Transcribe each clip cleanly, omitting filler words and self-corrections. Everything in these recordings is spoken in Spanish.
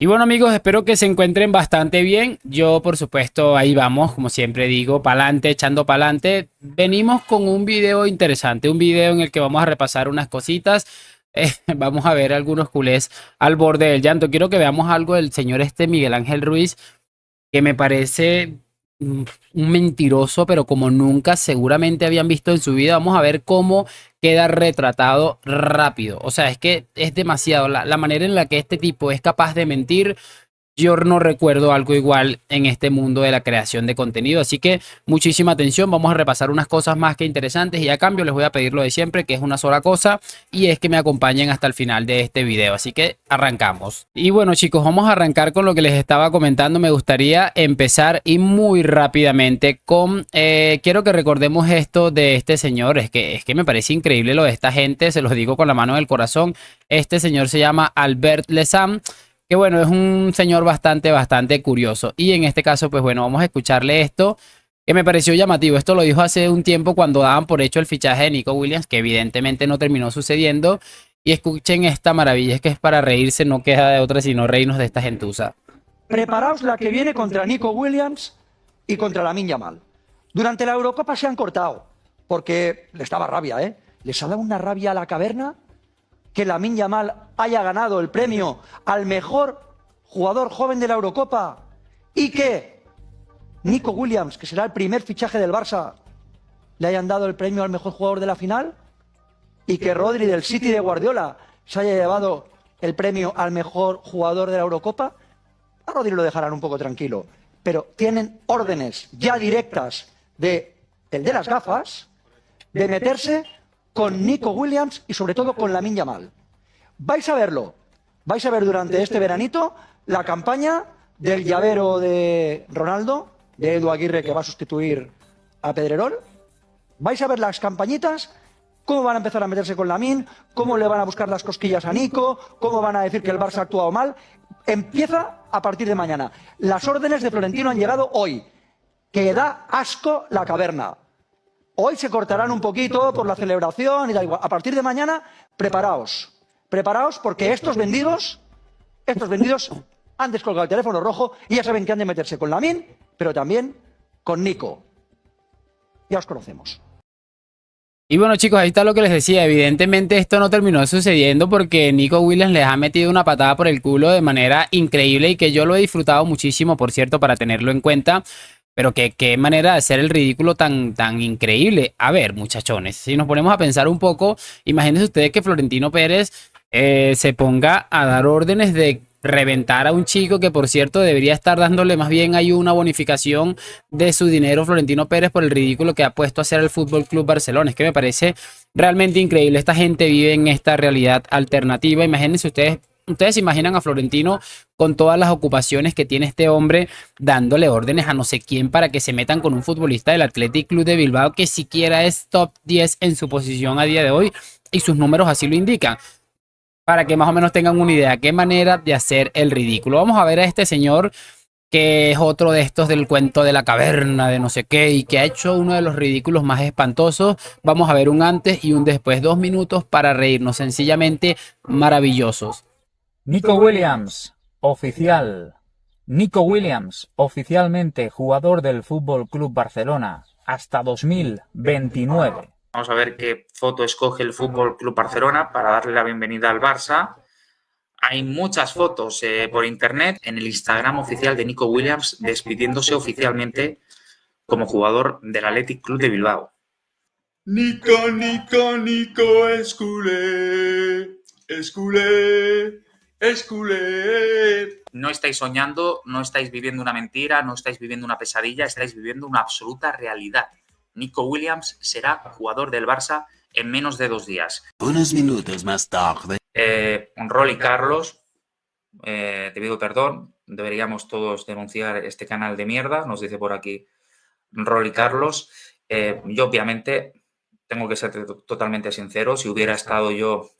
Y bueno amigos, espero que se encuentren bastante bien. Yo por supuesto ahí vamos, como siempre digo, pa'lante, echando pa'lante. Venimos con un video interesante, un video en el que vamos a repasar unas cositas. Vamos a ver algunos culés al borde del llanto. Quiero que veamos algo del señor este Miguel Ángel Ruiz, que me parece mm, un mentiroso, pero como nunca seguramente habían visto en su vida. Vamos a ver cómo queda retratado rápido. O sea, es que es demasiado la manera en la que este tipo es capaz de mentir. Yo no recuerdo algo igual en este mundo de la creación de contenido, así que muchísima atención, vamos a repasar unas cosas más que interesantes y a cambio les voy a pedir lo de siempre, que es una sola cosa, y es que me acompañen hasta el final de este video, así que arrancamos. Y bueno chicos, vamos a arrancar con lo que les estaba comentando. Me gustaría empezar y muy rápidamente con, quiero que recordemos esto de este señor. Es que me parece increíble lo de esta gente, se los digo con la mano en el corazón. Este señor se llama Albert Lezam, que bueno, es un señor bastante curioso. Y en este caso, pues bueno, vamos a escucharle esto, que me pareció llamativo. Esto lo dijo hace un tiempo cuando daban por hecho el fichaje de Nico Williams, que evidentemente no terminó sucediendo. Y escuchen esta maravilla, es que es para reírse, no queda de otra sino reírnos de esta gentuza. Preparaos la que viene contra Nico Williams y contra Lamine Yamal. Durante la Eurocopa se han cortado, porque les daba rabia, ¿eh? Les ha dado una rabia a la caverna que Lamine Yamal haya ganado el premio al mejor jugador joven de la Eurocopa y que Nico Williams, que será el primer fichaje del Barça, le hayan dado el premio al mejor jugador de la final y que Rodri del City de Guardiola se haya llevado el premio al mejor jugador de la Eurocopa. A Rodri lo dejarán un poco tranquilo, pero tienen órdenes ya directas de el de las gafas de meterse con Nico Williams y sobre todo con Lamine Yamal. Vais a verlo, vais a ver durante este veranito la campaña del llavero de Ronaldo, de Edu Aguirre, que va a sustituir a Pedrerol. Vais a ver las campañitas, cómo van a empezar a meterse con Lamine, cómo le van a buscar las cosquillas a Nico, cómo van a decir que el Barça ha actuado mal. Empieza a partir de mañana. Las órdenes de Florentino han llegado hoy, que da asco la caverna. Hoy se cortarán un poquito por la celebración y da igual. A partir de mañana, preparaos. Preparaos porque estos vendidos han descolgado el teléfono rojo y ya saben que han de meterse con Lamine, pero también con Nico. Ya os conocemos. Y bueno chicos, ahí está lo que les decía. Evidentemente esto no terminó sucediendo porque Nico Williams les ha metido una patada por el culo de manera increíble y que yo lo he disfrutado muchísimo, por cierto, para tenerlo en cuenta. Pero qué manera de hacer el ridículo tan increíble. A ver, muchachones, si nos ponemos a pensar un poco, imagínense ustedes que Florentino Pérez se ponga a dar órdenes de reventar a un chico que, por cierto, debería estar dándole más bien hay una bonificación de su dinero Florentino Pérez por el ridículo que ha puesto a hacer el Fútbol Club Barcelona. Es que me parece realmente increíble. Esta gente vive en esta realidad alternativa. Imagínense ustedes. Ustedes se imaginan a Florentino con todas las ocupaciones que tiene este hombre, dándole órdenes a no sé quién para que se metan con un futbolista del Athletic Club de Bilbao que siquiera es top 10 en su posición a día de hoy y sus números así lo indican, para que más o menos tengan una idea qué manera de hacer el ridículo. Vamos a ver a este señor que es otro de estos del cuento de la caverna de no sé qué y que ha hecho uno de los ridículos más espantosos. Vamos a ver un antes y un después, 2 minutos para reírnos, sencillamente maravillosos. Nico Williams, oficial. Nico Williams, oficialmente jugador del Fútbol Club Barcelona hasta 2029. Vamos a ver qué foto escoge el Fútbol Club Barcelona para darle la bienvenida al Barça. Hay muchas fotos por internet en el Instagram oficial de Nico Williams despidiéndose oficialmente como jugador del Athletic Club de Bilbao. Nico, Nico, Nico, es culé, es culé, es culé. No estáis soñando, no estáis viviendo una mentira, no estáis viviendo una pesadilla, estáis viviendo una absoluta realidad. Nico Williams será jugador del Barça en menos de 2 días. Unos minutos más tarde. Rolly Carlos, te pido perdón, deberíamos todos denunciar este canal de mierda, nos dice por aquí Rolly Carlos. Yo obviamente tengo que ser totalmente sincero, si hubiera estado yo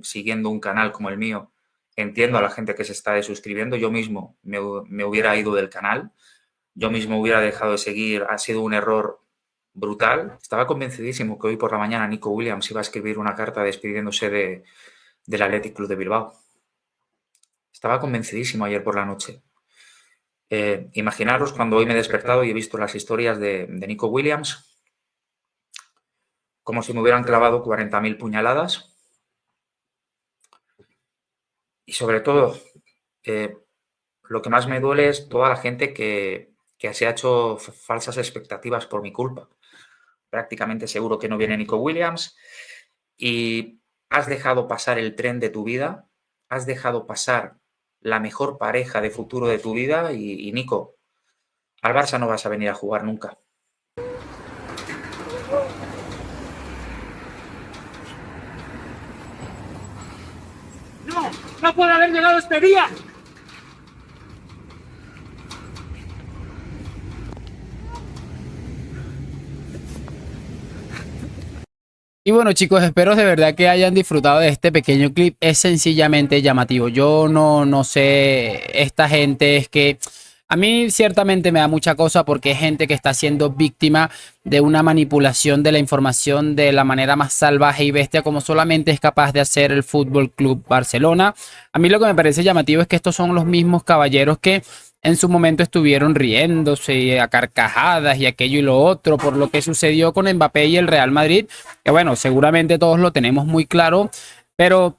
siguiendo un canal como el mío, entiendo a la gente que se está desuscribiendo, yo mismo me hubiera ido del canal, yo mismo hubiera dejado de seguir, ha sido un error brutal. Estaba convencidísimo que hoy por la mañana Nico Williams iba a escribir una carta despidiéndose del Athletic Club de Bilbao. Estaba convencidísimo ayer por la noche. Imaginaros cuando hoy me he despertado y he visto las historias de Nico Williams, como si me hubieran clavado 40.000 puñaladas. Y sobre todo, lo que más me duele es toda la gente que se ha hecho falsas expectativas por mi culpa. Prácticamente seguro que no viene Nico Williams y has dejado pasar el tren de tu vida, has dejado pasar la mejor pareja de futuro de tu vida y Nico, al Barça no vas a venir a jugar nunca. ¡No! ¡No puede haber llegado este día! Y bueno, chicos, espero de verdad que hayan disfrutado de este pequeño clip. Es sencillamente llamativo. Yo no sé, esta gente es que a mí ciertamente me da mucha cosa porque es gente que está siendo víctima de una manipulación de la información de la manera más salvaje y bestia como solamente es capaz de hacer el Fútbol Club Barcelona. A mí lo que me parece llamativo es que estos son los mismos caballeros que en su momento estuvieron riéndose a carcajadas y aquello y lo otro por lo que sucedió con Mbappé y el Real Madrid, que bueno, seguramente todos lo tenemos muy claro, pero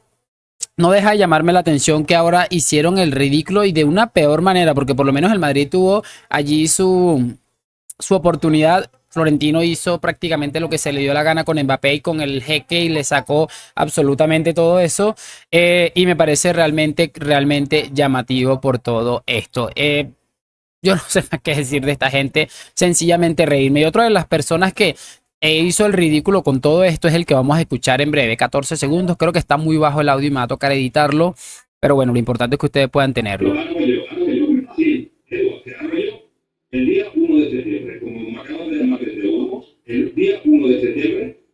no deja de llamarme la atención que ahora hicieron el ridículo y de una peor manera, porque por lo menos el Madrid tuvo allí su oportunidad. Florentino hizo prácticamente lo que se le dio la gana con Mbappé y con el jeque y le sacó absolutamente todo eso. Y me parece realmente llamativo por todo esto. Yo no sé más qué decir de esta gente, sencillamente reírme. Y otra de las personas que hizo el ridículo con todo esto es el que vamos a escuchar en breve, 14 segundos. Creo que está muy bajo el audio y me va a tocar editarlo. Pero bueno, lo importante es que ustedes puedan tenerlo. Sí, te hago yo el día 1 de septiembre, como me acabas de llamar desde Hugo, el día 1 de septiembre,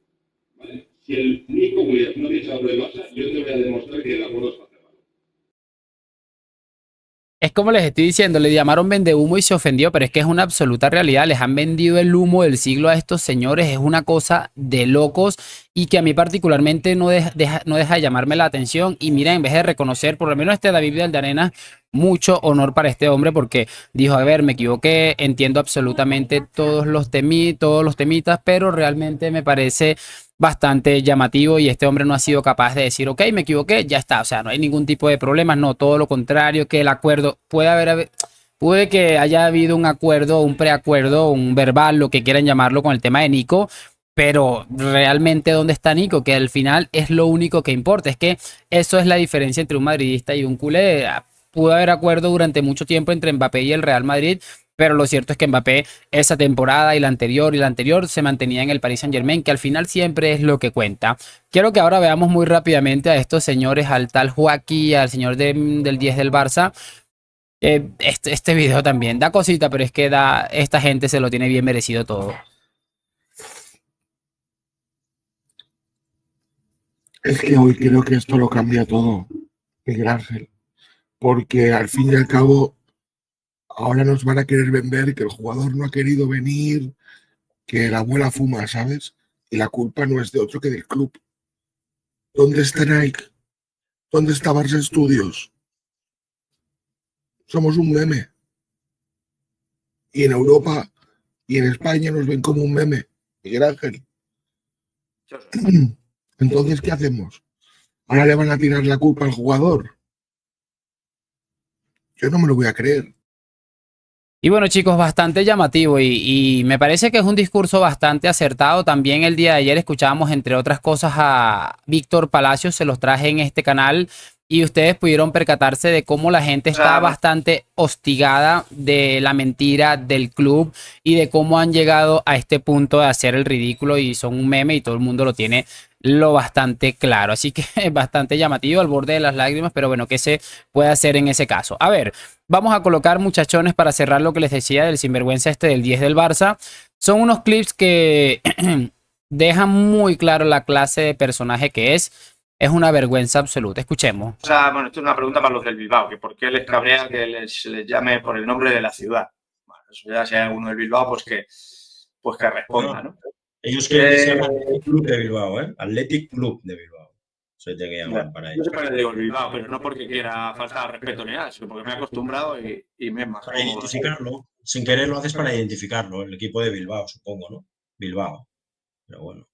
¿vale? Si el Nico Williams no piensa por el Barça, yo te voy a demostrar que el acuerdo está cerrado. Es como les estoy diciendo, le llamaron vendehumo y se ofendió, pero es que es una absoluta realidad. Les han vendido el humo del siglo a estos señores. Es una cosa de locos y que a mí particularmente no deja de llamarme la atención. Y mira, en vez de reconocer, por lo menos este David Arena, mucho honor para este hombre porque dijo, a ver, me equivoqué, entiendo absolutamente todos los temitas, pero realmente me parece bastante llamativo y este hombre no ha sido capaz de decir, ok, me equivoqué, ya está, o sea, no hay ningún tipo de problema, no, todo lo contrario, que el acuerdo puede que haya habido un acuerdo, un preacuerdo, un verbal, lo que quieran llamarlo con el tema de Nico, pero realmente ¿dónde está Nico? Que al final es lo único que importa, es que eso es la diferencia entre un madridista y un culé. Pudo haber acuerdo durante mucho tiempo entre Mbappé y el Real Madrid, pero lo cierto es que Mbappé esa temporada y la anterior se mantenía en el Paris Saint-Germain, que al final siempre es lo que cuenta. Quiero que ahora veamos muy rápidamente a estos señores, al tal Joaquín, al señor del 10 del Barça. Este video también da cosita, pero es que esta gente se lo tiene bien merecido todo. Es que hoy creo que esto lo cambia todo, Miguel Ángel, porque al fin y al cabo ahora nos van a querer vender que el jugador no ha querido venir, que la abuela fuma, ¿sabes? Y la culpa no es de otro que del club. ¿Dónde está Nike? ¿Dónde está Barça Studios? Somos un meme. Y en Europa y en España nos ven como un meme, Miguel Ángel. Entonces, ¿qué hacemos? ¿Ahora le van a tirar la culpa al jugador? Yo no me lo voy a creer. Y bueno, chicos, bastante llamativo y me parece que es un discurso bastante acertado. También el día de ayer escuchábamos, entre otras cosas, a Víctor Palacios, se los traje en este canal y ustedes pudieron percatarse de cómo la gente está bastante hostigada de la mentira del club y de cómo han llegado a este punto de hacer el ridículo y son un meme y todo el mundo lo tiene lo bastante claro. Así que es bastante llamativo, al borde de las lágrimas, pero bueno, ¿qué se puede hacer en ese caso? A ver, vamos a colocar, muchachones, para cerrar lo que les decía del sinvergüenza este del 10 del Barça. Son unos clips que dejan muy claro la clase de personaje que es. Es una vergüenza absoluta. Escuchemos. O sea, bueno, esto es una pregunta para los del Bilbao, que por qué les cabrea que les llame por el nombre de la ciudad. Bueno, eso ya si hay alguno del Bilbao, pues que responda, ¿no? Ellos quieren que se llame Athletic Club de Bilbao, ¿eh? Athletic Club de Bilbao. se tiene que llamar para Yo ello. siempre le digo el Bilbao, pero no porque quiera faltar respeto ni nada, sino porque me he acostumbrado y me es más Para cómodo. identificarlo, sin querer lo haces para identificarlo, el equipo de Bilbao, supongo, ¿no? Bilbao, pero bueno.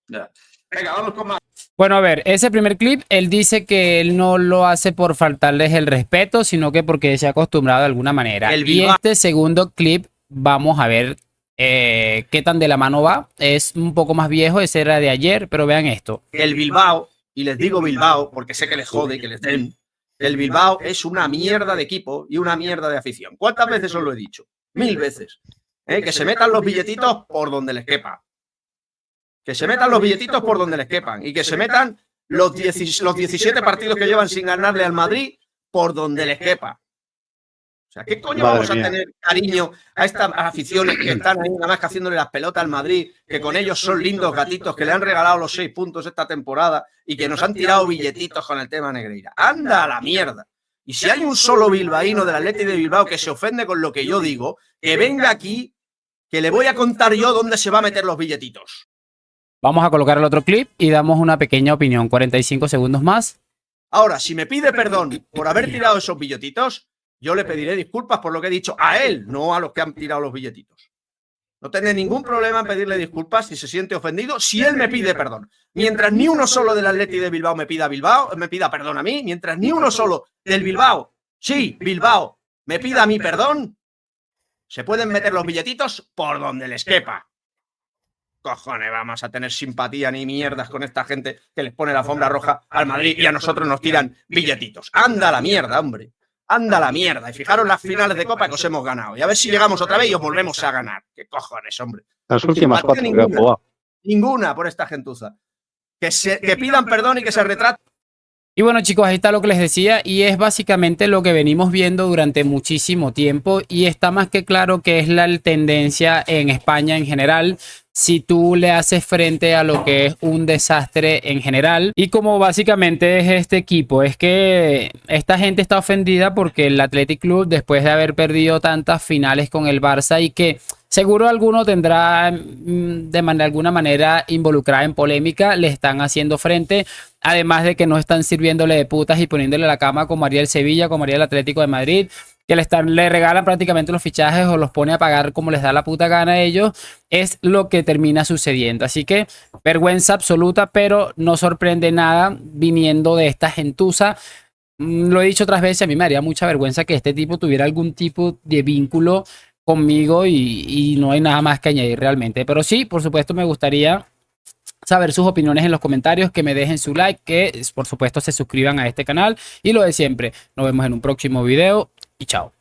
Ya. Venga, vamos con más. Bueno, a ver, ese primer clip, él dice que él no lo hace por faltarles el respeto, sino que porque se ha acostumbrado de alguna manera. El Y Bilbao. este segundo clip, vamos a ver qué tan de la mano va. Es un poco más viejo, ese era de ayer, pero vean esto. El Bilbao, y les digo Bilbao porque sé que les jode que les den, el Bilbao es una mierda de equipo y una mierda de afición. ¿Cuántas veces os lo he dicho? 1000 veces. Que se metan los billetitos por donde les quepa. Que se metan los billetitos por donde les quepan y que se metan los 17 partidos que llevan sin ganarle al Madrid por donde les quepa. O sea, ¿qué coño Madre vamos a mía. tener cariño a estas aficiones que están ahí nada más que haciéndole las pelotas al Madrid, que con ellos son lindos gatitos, que le han regalado los 6 puntos esta temporada y que nos han tirado billetitos con el tema Negreira? ¡Anda a la mierda! Y si hay un solo bilbaíno del Atleti de Bilbao que se ofende con lo que yo digo, que venga aquí, que le voy a contar yo dónde se va a meter los billetitos. Vamos a colocar el otro clip y damos una pequeña opinión. 45 segundos más. Ahora, si me pide perdón por haber tirado esos billetitos, yo le pediré disculpas por lo que he dicho a él, no a los que han tirado los billetitos. No tendré ningún problema en pedirle disculpas si se siente ofendido, si él me pide perdón. Mientras ni uno solo del Atleti de Bilbao me pida perdón a mí, mientras ni uno solo del Bilbao, sí, Bilbao, me pida a mí perdón, se pueden meter los billetitos por donde les quepa. Cojones, vamos a tener simpatía ni mierdas con esta gente que les pone la alfombra roja al Madrid y a nosotros nos tiran billetitos. Anda a la mierda, hombre. Anda a la mierda. Y fijaros las finales de Copa que os hemos ganado. Y a ver si llegamos otra vez y os volvemos a ganar. ¿Qué cojones, hombre? Las últimas Simpatía 4 que han jugado. Ninguna por esta gentuza. Que pidan perdón y que se retraten. Y bueno, chicos, ahí está lo que les decía y es básicamente lo que venimos viendo durante muchísimo tiempo y está más que claro que es la tendencia en España en general. Si tú le haces frente a lo que es un desastre en general y como básicamente es este equipo, es que esta gente está ofendida porque el Athletic Club, después de haber perdido tantas finales con el Barça y que seguro alguno tendrá de alguna manera involucrada en polémica, le están haciendo frente, además de que no están sirviéndole de putas y poniéndole la cama como haría el Sevilla, como haría el Atlético de Madrid, que le regalan prácticamente los fichajes o los pone a pagar como les da la puta gana a ellos, es lo que termina sucediendo. Así que vergüenza absoluta, pero no sorprende nada viniendo de esta gentuza. Lo he dicho otras veces, a mí me haría mucha vergüenza que este tipo tuviera algún tipo de vínculo conmigo y no hay nada más que añadir realmente. Pero sí, por supuesto, me gustaría saber sus opiniones en los comentarios, que me dejen su like, que por supuesto se suscriban a este canal y lo de siempre. Nos vemos en un próximo video y chao.